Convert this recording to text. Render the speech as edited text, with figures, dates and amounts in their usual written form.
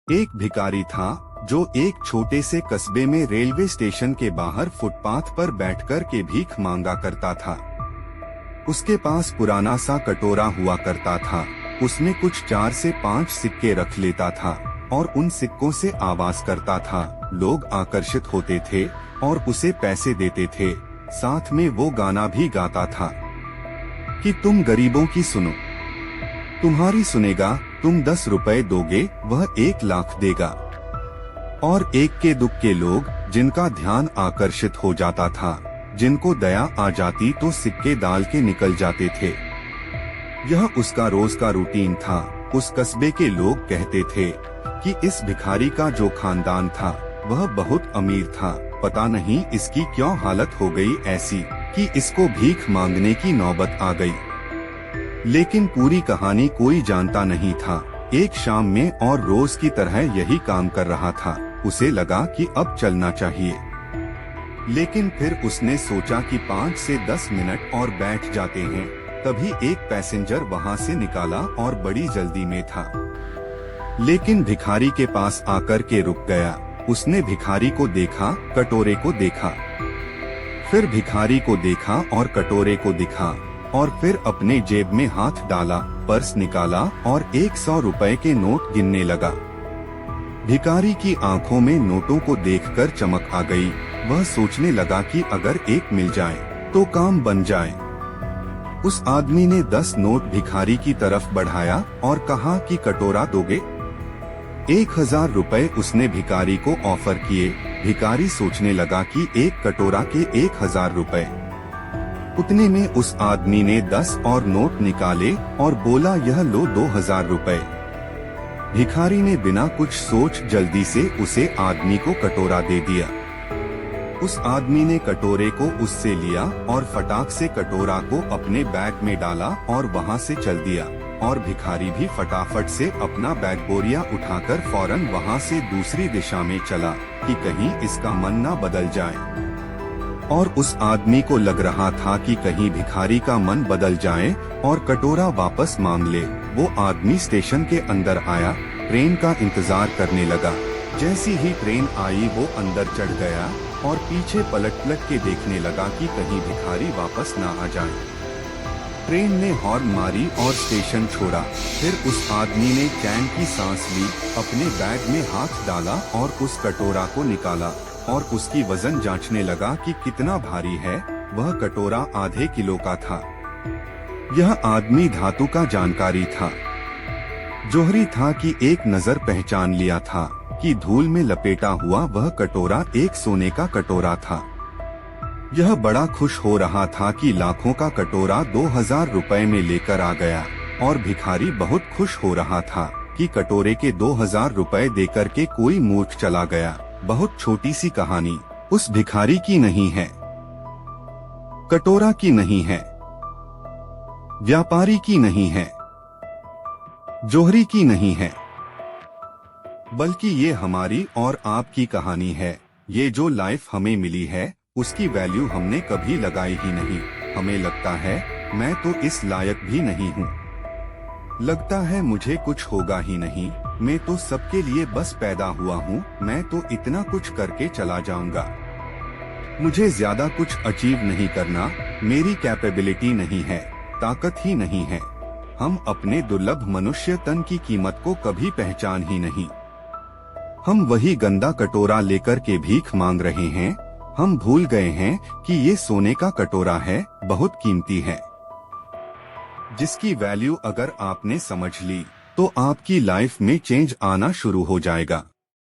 एक भिखारी था जो एक छोटे से कस्बे में रेलवे स्टेशन के बाहर फुटपाथ पर बैठकर के भीख मांगा करता था। उसके पास पुराना सा कटोरा हुआ करता था। उसमें कुछ 4 से 5 सिक्के रख लेता था और उन सिक्कों से आवाज करता था। लोग आकर्षित होते थे और उसे पैसे देते थे। साथ में वो गाना भी गाता था कि तुम गरीबों की सुनो, तुम्हारी सुनेगा, तुम 10 रुपए दोगे वह 1 लाख देगा। और एक के दुख के लोग जिनका ध्यान आकर्षित हो जाता था, जिनको दया आ जाती तो सिक्के डाल के निकल जाते थे। यह उसका रोज का रूटीन था। उस कस्बे के लोग कहते थे कि इस भिखारी का जो खानदान था वह बहुत अमीर था। पता नहीं इसकी क्यों हालत हो गई ऐसी कि इसको भीख मांगने की नौबत आ गई। लेकिन पूरी कहानी कोई जानता नहीं था। एक शाम में और रोज की तरह यही काम कर रहा था। उसे लगा कि अब चलना चाहिए, लेकिन फिर उसने सोचा कि 5 से 10 मिनट और बैठ जाते हैं। तभी एक पैसेंजर वहां से निकाला और बड़ी जल्दी में था, लेकिन भिखारी के पास आकर के रुक गया। उसने भिखारी को देखा, कटोरे को देखा, फिर भिखारी को देखा और कटोरे को दिखा, और फिर अपने जेब में हाथ डाला, पर्स निकाला और 100 रुपए के नोट गिनने लगा। भिखारी की आंखों में नोटों को देखकर चमक आ गई। वह सोचने लगा कि अगर एक मिल जाए तो काम बन जाए। उस आदमी ने 10 नोट भिखारी की तरफ बढ़ाया और कहा कि कटोरा दोगे? 1000 रुपए उसने भिखारी को ऑफर किए। भिखारी सोचने लगा कि एक कटोरा के 1000 रुपए। उतने में उस आदमी ने 10 और नोट निकाले और बोला, यह लो 2000 रुपए। भिखारी ने बिना कुछ सोच जल्दी से उसे आदमी को कटोरा दे दिया। उस आदमी ने कटोरे को उससे लिया और फटाक से कटोरा को अपने बैग में डाला और वहां से चल दिया। और भिखारी भी फटाफट से अपना बैग बोरिया उठाकर फौरन वहां से दूसरी दिशा में चला कि कहीं इसका मन न बदल जाए। और उस आदमी को लग रहा था कि कहीं भिखारी का मन बदल जाए और कटोरा वापस मांग ले। वो आदमी स्टेशन के अंदर आया, ट्रेन का इंतजार करने लगा। जैसी ही ट्रेन आई वो अंदर चढ़ गया और पीछे पलट के देखने लगा कि कहीं भिखारी वापस ना आ जाए। ट्रेन ने हॉर्न मारी और स्टेशन छोड़ा। फिर उस आदमी ने चैन की सांस ली, अपने बैग में हाथ डाला और उस कटोरा को निकाला और उसकी वजन जांचने लगा कि कितना भारी है। वह कटोरा आधे किलो का था। यह आदमी धातु का जानकारी था। जोहरी था कि एक नजर पहचान लिया था कि धूल में लपेटा हुआ वह कटोरा एक सोने का कटोरा था। यह बड़ा खुश हो रहा था कि लाखों का कटोरा 2000 रुपए में लेकर आ गया। और भिखारी बहुत खुश हो रहा था कि कटोरे के 2000 रुपए देकर के कोई मूर्ख चला गया। बहुत छोटी सी कहानी उस भिखारी की नहीं है, कटोरा की नहीं है, व्यापारी की नहीं है, जोहरी की नहीं है, बल्कि ये हमारी और आपकी कहानी है। ये जो लाइफ हमें मिली है उसकी वैल्यू हमने कभी लगाई ही नहीं। हमें लगता है मैं तो इस लायक भी नहीं हूँ, लगता है मुझे कुछ होगा ही नहीं, मैं तो सबके लिए बस पैदा हुआ हूँ, मैं तो इतना कुछ करके चला जाऊंगा, मुझे ज्यादा कुछ अचीव नहीं करना, मेरी कैपेबिलिटी नहीं है, ताकत ही नहीं है। हम अपने दुर्लभ मनुष्य तन की कीमत को कभी पहचान ही नहीं। हम वही गंदा कटोरा लेकर के भीख मांग रहे हैं। हम भूल गए हैं कि ये सोने का कटोरा है, बहुत कीमती है, जिसकी वैल्यू अगर आपने समझ ली तो आपकी लाइफ में चेंज आना शुरू हो जाएगा।